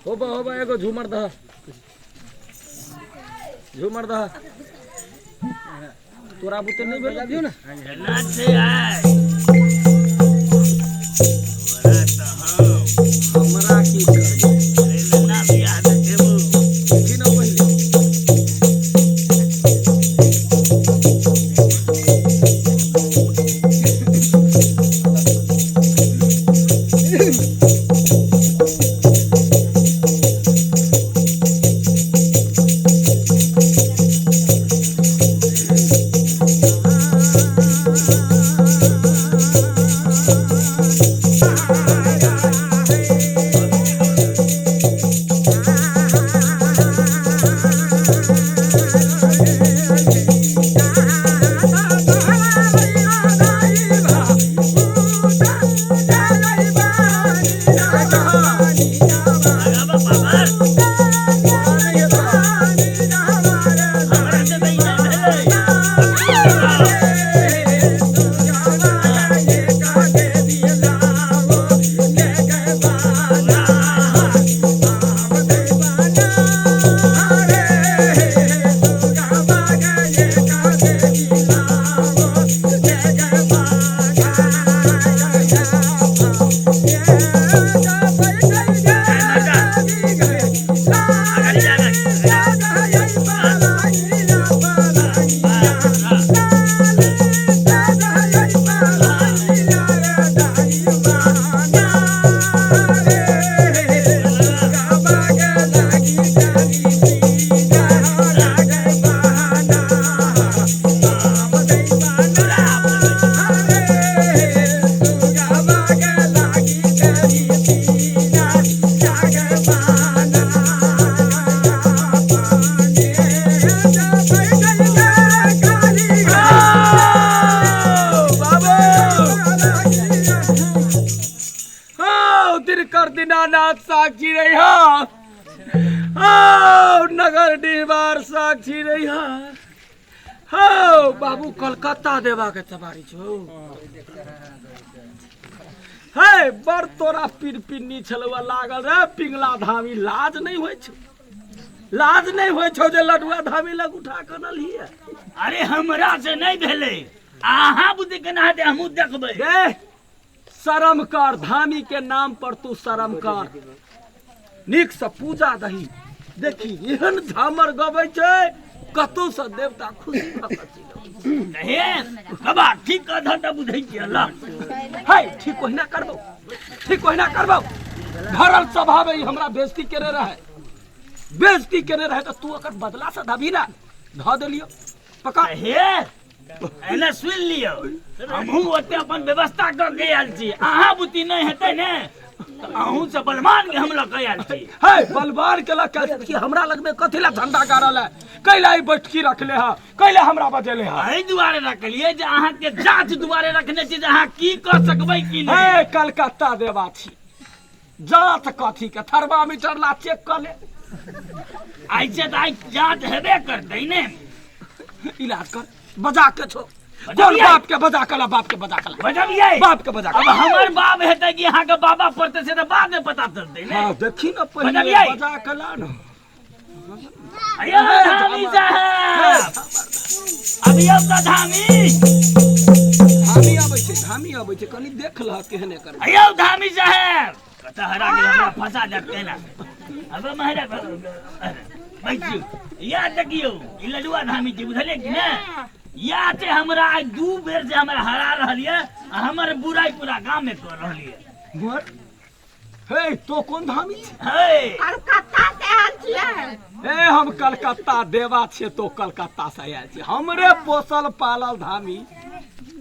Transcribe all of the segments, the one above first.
होबा एगो झूमर दा तोरा बुते नहीं भेल दियो ना ना छै आय तोरा त हमरा की करबे ना बियाह देबो कि ना पहिले दीनानाथ साक्षी रही नगर दीवार साक्षी रही बाबू कलकत्ता देवा के सवारी छो हे बड़ तोरा पिरपिन्नी छलवा लागल रे पिंगला धामी लाज नहीं होय छो जे लडुआ धामी लग उठा के नलिए अरे हमरा से नहीं भेले आहा बुद्धि के नाते हमहु देखबै रे शरम कर धामी के नाम पर तू शरम कर नीक से पूजा दही देखी एहन झामर गबै छै कतौ से देवता खुशी हे बाबा ठीक कह त बुझै छी अल्लाह है ठीक ओहिना करबो भरल सभा में हमरा बेइज्जती करे रहे त तू ओकर बदला से दबी ना ध देलियो पका हे एना सुन लियो हमहु ओते अपन व्यवस्था कर के आयल छी आहा बुद्धि नहीं हेतै ने अहूं से बलवान के हमला कयाल छी हे बलवान के लग कि हमरा लग में कथिला झंडा गाड़ल है कैला ई बैठकी रखले ह कैला हमरा बजेले ह एहि दुआरे रखलिए जे अहाँ के जांच दुआरे रखने छी जे अहाँ की कर सकबै की नहीं हे कलकत्ता देवा छी जांच कथी के थर्मामीटर ला चेक कर ले आई से आई जांच हेबे करतै ने इलाज कर बजा के छो कौन बाप के बजा कला बजबिए बाप के बजा अब हमर बाप हेतै कि अहाँ के बाबा पड़ते से त बाद में पता चलतै ने हां देखी न पहिले बजा कला न अयो धामी साहब अभी अब त धामी आबै छै कनी देख ल केहने कर अयो धामी साहब कत हरा के हमरा फंसा देते ना अब महाराज बैठियो याद देखियो ई लडुआ धामी जी बुझले कि ने या से हमरा आज 2 बेर से हमरा हरा रहलिए हमर बुराई पूरा गांव में कर रहलिए मोर हे तो कौन धामी हे कलकत्ता से आयल छियै हे हम कलकत्ता देवा छे तो कलकत्ता से आयल छी हमरे पोसल पालल धामी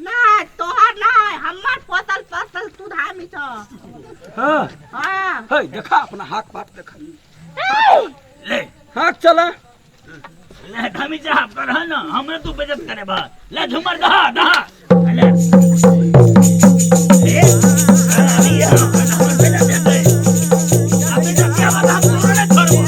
नहीं तोहर नहीं हमर पोसल पासल तू धामी छ हां हां हे देखा अपना हाथ पाट देखा ले हाथ चला ले धामी साहब कर न हमरे तू बेइज्जत करे बा ले झुमर दहा ले ए अभी तो क्या बात हम तोरे छोड़बो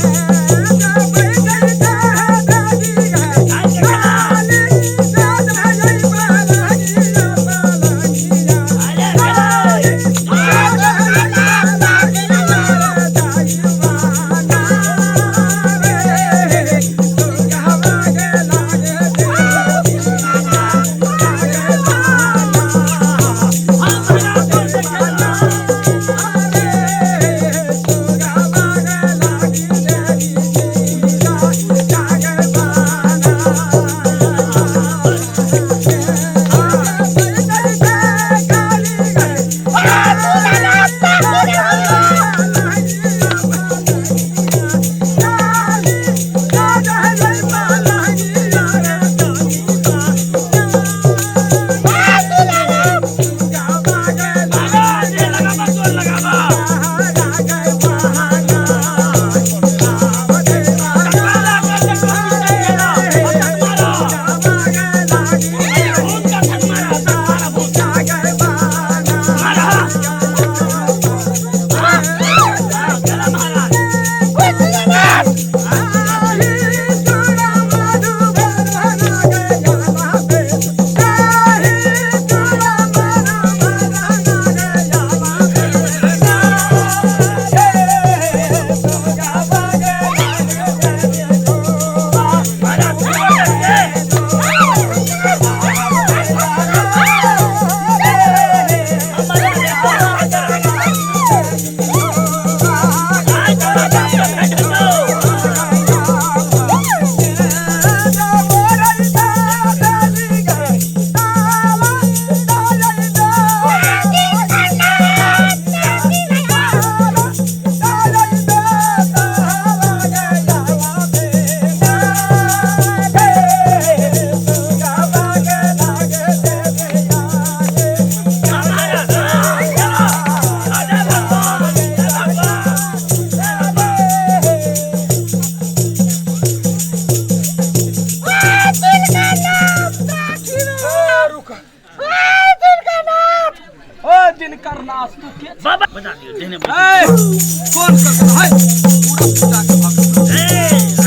कौन कर है पूरा पूजा के भक्त ए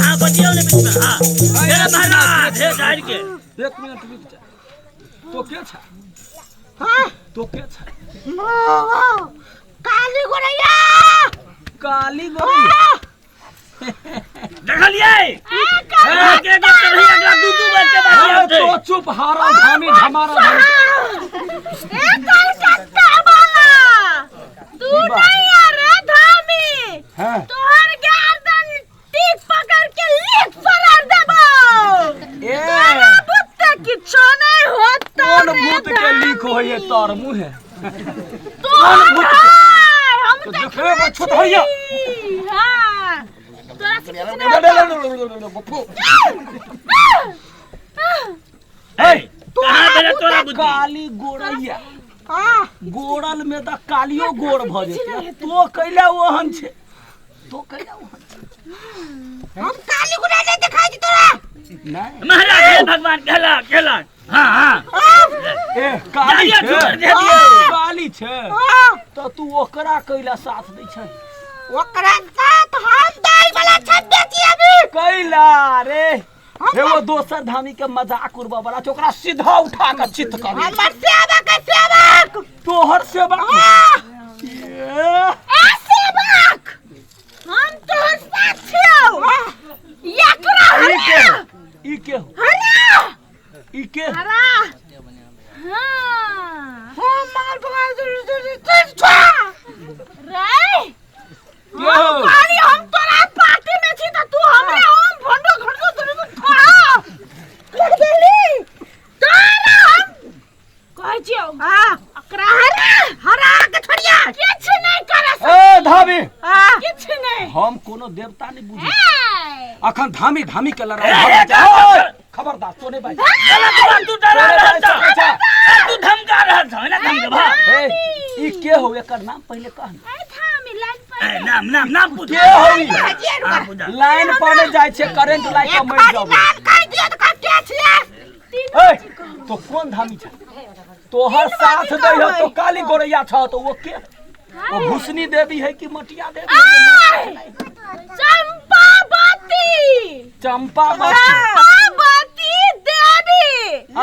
हां बजियो ने बीच में हां हे महाराज हे डाल के 1 मिनट रुक जा तो के छ हाँ तो के छ काली गोरैया काली गोरी देखलिए के चढ़ी अगला दूधू बन के बाजी तो चुप हारा धामी हमारा ए कलकत्ता वाला तू नहीं है रे धामी हां तोहर गर्दन टीक पकड़ के लीक फरार देबो ए बुत्ते किछो नहीं होता कौन भूत के लीक हो ये तार मुंह है कौन भूत हम तो देखे वो छोट भैया हां तोरा से किछ बप्पू ए कहां बेरा तोरा बुद्धि काली गोरैया हां गोड़ल में तो कालियो गोड़ भ जेते तो कैला ओहन छे तो कैला ओहन हम काली गोरैया दिखाई दी तोरा नहीं महाराज हे भगवान कहला हां हां ए काली जाइए, छे छोड़ दिए। काली छे हां तो तू ओकरा कैला साथ दै छै ओकरा साथ हम दाई वाला छप देती अभी कैला रे एगो दोसर धामी के मजाक उड़बा वाला छै ओकरा सीधा उठा के चित कर हमर सेवक तोहर सेवक ए सेवक हम तोहर साथ छियौ एकरा हरा ई के हरा ई के हरा हां हम मगर भगवान रे के हो काली हम तोरा पार्टी में छी त तू हमरे हम भंडो घड़ो तोरे थोड़ा कर देली तोरा हम कहै छियौ हां एकरा हरा के छोड़िया किछ नहीं करस ए धामी हां किछ नहीं हम कोनो देवता नहीं बुझी ए अखन धामी धामी के लड़ाई खबरदार तो नहीं भाई तू डरा रहा था तू धमका रहा था ना धमका ए ई के हो एकर नाम पहले कह ए थामी लाइन पर नाम पूछ के हो लाइन पाने जाय छे करंट लाइन के मर जाबो नाम कह दियो त कते छिए ए तो कौन धामी छे तोहर साथ दे हो तो काली गोरैया छ तो वो के वो भूसनी देवी है कि मटिया देवी है कि चंपावती चंपावती देवी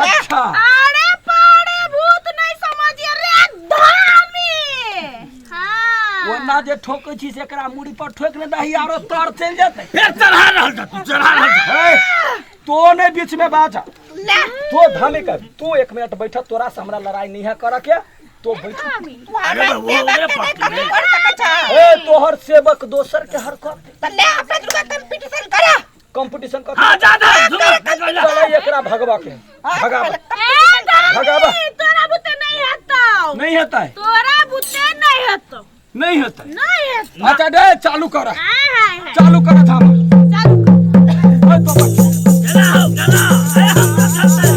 अच्छा आड़े पाड़े भूत नहीं समझिए रे धामी हां वो ना जे ठोकै छी से एकरा मुड़ी पर ठोक ने दही आरो तर चल जेते फिर चढ़ा रहल था तू चढ़ा रहल था ए तो ने बीच में बाजा ले तो धामी कर तू 1 मिनट बैठ तोरा से हमरा लड़ाई नहीं है करे के तो बैठ अरे वो उधर पकड़ ले कर सकत छ ए तोहर सेवक दोसर के हरकत त ले अपना दुर्गा कंपटीशन करा कंपटीशन कर हां जा झुमर चला एकरा भगवा के भगावा भगावा तोरा बुते नहीं हतो नहीं होता है तोरा बुते नहीं हतो नहीं होता है नहीं हतो अच्छा दे चालू कर हां चालू कर धाम चल ओए बाबा चला अरे हम तो चलते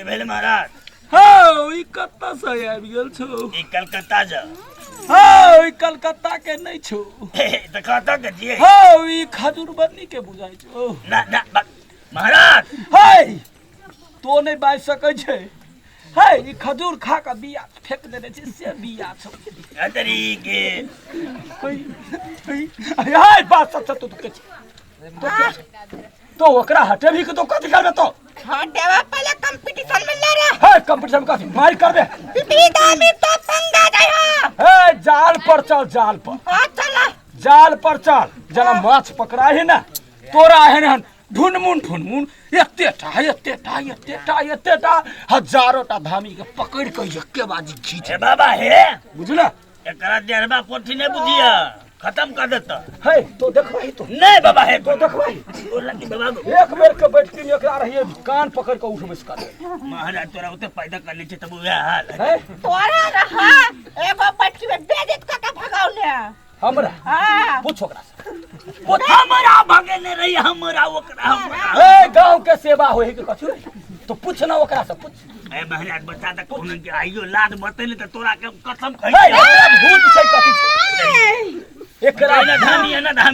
हैं महाराज हां ई कत्ता से आबि गेल छौ ई कलकत्ता जा हां ई कलकत्ता के नहीं छौ त कहता के दिए हां ई खजूर बन्नी के बुझाइ छौ ना महाराज हाय तो नहीं बाज सकै छै हाय ई खजूर खा के बिया फेंक देने छै से बिया छौ अतरी के हाय बात सच तो के तो ओकरा हटे भी के तो कथि करबे तो हटेवा पहले कंपटीशन में ले रे हाय कंपटीशन का मार कर दे सीधा में तो पंगा गया ए जाल पर चल जाल पर हां चला जाल पर चल जना माछ पकड़ा है ना तोरा है ढुनमुन एतेटा हजारों टा धामी के पकड़ के एके बाजी खींच बाबा हे बुझला एकरा देरबा पोथी ने बुझिया खत्म कर देता है तो देखवाई तो नहीं बाबा है तो देखवाई बोला कि बाबा एक बेर के बैठकी में एकरा रहिए कान पकड़ के उठबस कर महाराज तोरा उते पैदा कर ले तब वह हाल है तोरा रहा एगो बैठकी में बेइज्जत का भगावले हमरा हां पूछो ओकरा से हमरा भागे ने रही हमरा ओकरा ए गांव के सेवा होई के कछु तो पूछ ना ओकरा से पूछ ए महाराज बता त कोन के आइयो लाद बतेले त तोरा के कसम ए कहि भूत से कथि छै एकरा ना धामी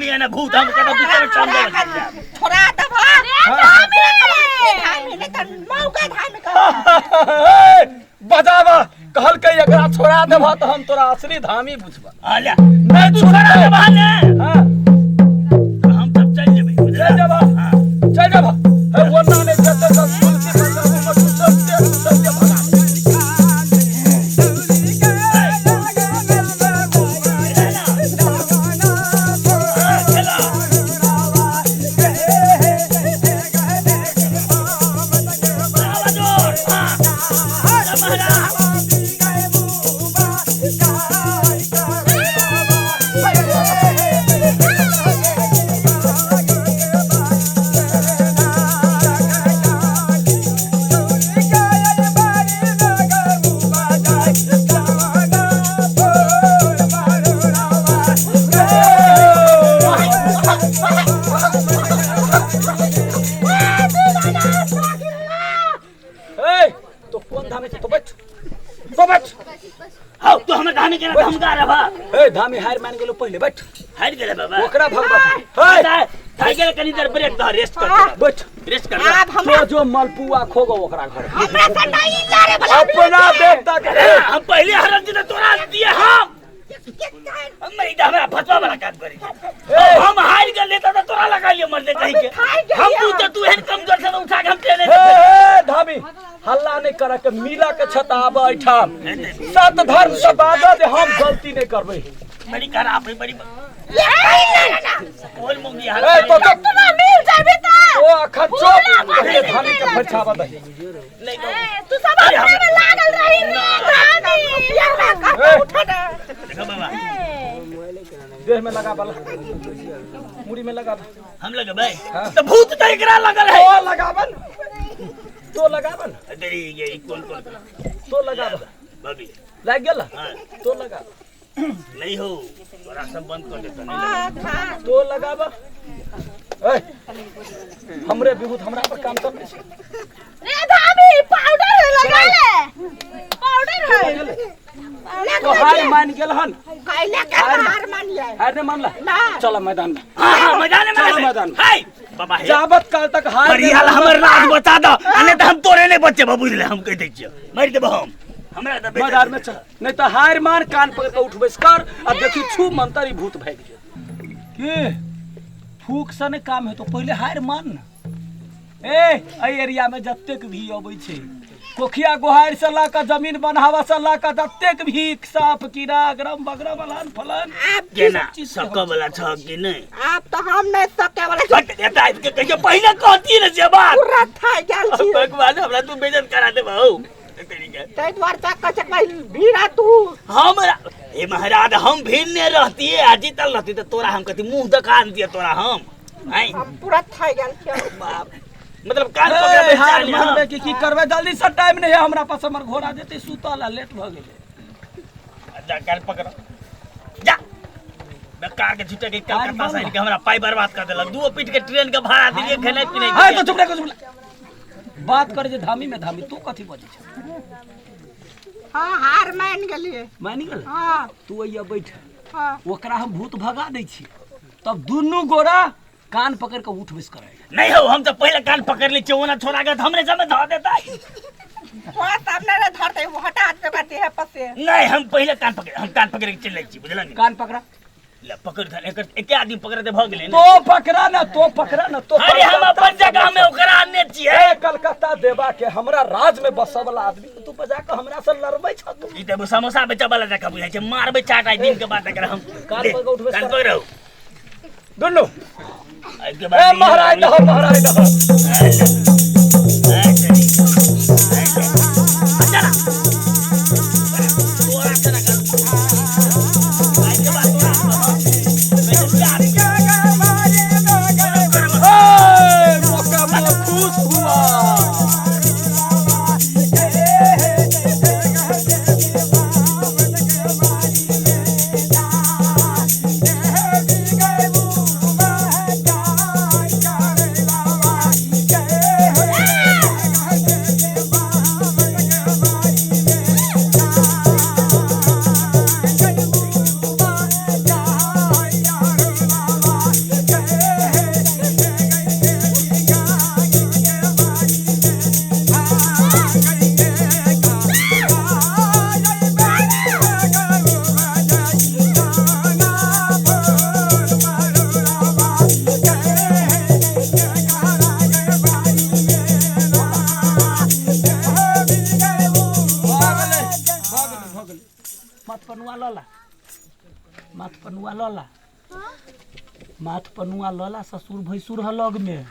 है ना भूत हम के बिचार समझ थोड़ा दबा धामी ने त मौका धामी का बजावा कहल के एकरा छोड़ा देबा तो हम तोरा असली धामी बुझबा आल्या मैं तू छोड़ा देबा ने हां हम सब चल जेबे चल जाबा चल जाबा ए वरना ने जते सब तुलसी मंदिर में मत सब भगा धामी हार मान गेलो पहले बैठ हार गेले बाबा ओकरा भगवा हे थाई गेले कनी देर ब्रेक द रेस्ट कर बैठ रेस्ट कर तो जो मलपुआ खोगो ओकरा घर हमरा से नहीं लारे भला अपना देवता के हम पहले हरन जी तोरा दिए हम मैं हमरा फसवा वाला काम करी हम हार गेले त तोरा लगा लिए मर दे कहीं के हम तू हेन कमजोर से उठा के हम ट्रेन ए धामी हल्ला नहीं करे के मिला के छता आब ऐठाम सत धर्म से बाजा दे हम गलती नहीं करबे बड़ी खराब है बड़ी बोल मुंगी हाल ए तो तुम मिल जाबे त ओ अखन चुप पहले धामी के फरछावा दे नहीं तू सब अपने में लागल रही धामी एकरा का उठा दे देखो बाबा देह में लगा बाला मुड़ी में लगा हम लगे भाई तो भूत तो एकरा लगल है तो लगावन तो लगावन तेरी ये कौन तो लगावन भाभी लग गेल हां तो लगा नहीं हो तोरा सब बंद कर देता नहीं तो लगावा ए हमरे विभूत हमरा पर काम कर रे धामी पाउडर लगा ले पाउडर है तो हार मान गेल हन काइले का हार मान ले हार ने मानला ना चलो मैदान में हां मैदान में चलो मैदान में हाय बाबा है जाबत काल तक हार परियाल हमर राज बता दो अने त हम तोरे नहीं बच्चे बाबू ले हम कह दै छियो मार देबो हम हमरा त मैदान में चल नहीं तो हार मान कान पकड़ के उठबेस कर अब देखी छू मंतरी भूत भाग जे के फूक सने काम है तो पहले हार मान ना ए एरिया में जत्तेक भी अबै छै कोखिया गोहार से ला का जमीन बनावा से ला का जत्तेक भी साफ कीड़ा गरम बगरम फलान फलान केना सक वाला छ कि नहीं आप तो हम नहीं सके वाला हट देता इसके कहियो पहले कहती न जे बात पूरा था गेल छी भगवान हमरा तू बेइज्जत करा दे बहु तेरी के तै द्वार तक कछ भाई भीड़ा तू हमरा ए महाराज हम भीड़ ने रहती है आज तल रहती तो तोरा हम कहती मुंह दिखा दिए तोरा हम आई पूरा था गेल छी बाप मतलब कान पकड़ हार मानबे की करबे जल्दी से टाइम नहीं है हमरा पास हमर घोड़ा देते सुतल लेट भ गेले जा कान पकड़ जा बेकार के छुटे के कलकत्ता से के हमरा पाई बर्बाद कर देलक दुओ पीट के ट्रेन के भाड़ा दिलिए खेले पीने हां तो चुप रह बात करे जे धामी में धामी तू कथि बजे छ हां हार मान गेलिए मान गेल हां तू अइया बैठ हां ओकरा हम भूत भगा दै छी तब दुनु गोरा कान पकड़ के उठबस करे नहीं हो हम तो पहले कान पकड़ ले चोना छोड़ा के हमरे समय ध देता तो सामने रे धरते वो हटा हाथ पे करते है पसे नहीं हम पहले कान पकड़ के चल छी बुझलन कान पकड़ा ले पकड़ धर एकर एके आदमी पकड़ते भ गेले तो पकड़ा ना तो अरे हम अपन जगह में ओकरा आने छिए ए कलकत्ता देवा के हमरा राज में बसै वाला आदमी तू बजा के हमरा से लड़बै छ तू ई त समोसा बेचे वाला जगह बुझाइ छै मारबै चाट आई दिन के बाद एकरा हम कान पर उठबै कान पकड़ो दुन्नु के ए बाद महाराज दह माथ पनुआ लला ससुर भैसुर ह लग में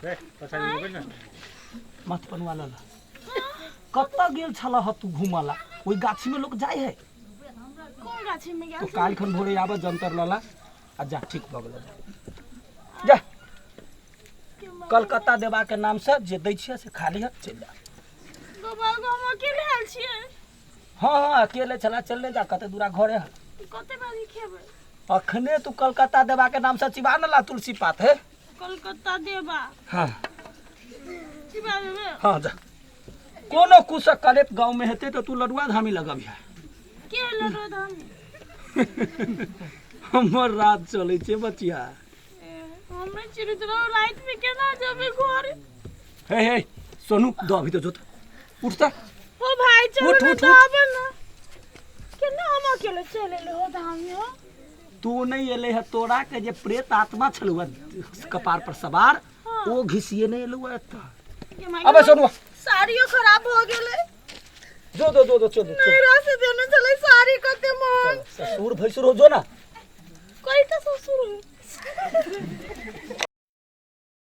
माथ पनुआ लला कत्ता गेल छला ह तू घुमला ओई गाछी में लोग जाय है कौन गाछी में गया तो काल खन भोरे आबे जंतर लला आ जा ठीक भ गेल जा कलकत्ता देवा के नाम से जे दै छियै से खाली है चल जा गोपाल को हम अकेले आल छियै हां अकेले चला चलने जा कते दूरा घरे है कते बाजी खेबै अखने तू कलकत्ता देवा के नाम से चिबा न ला तुलसी पात है कलकत्ता देवा हां चिबा देबे हां जा कोनो कुछ कलेप गांव में हेते तो तू लडुआ धामी लगबिया के लडुआ धामी हमर रात चले छे बचिया हमें चिरचरा लाइट में केना जाबे घर हे सोनू दो अभी तो जोत उठता ओ भाई चल उठ, ना उठ, उठ। दाबन ना केना हम अकेले चले ले हो धामी हो तू नहीं एले है तोरा के जे प्रेत आत्मा छलुआ कपार पर सवार ओ घिसिए नहीं एलुआ त अबे सोनू साड़ियो खराब हो गेले जो चल मेरा से देने चले साड़ी कते मन ससुर भैसुर हो जो ना कोई तो ससुर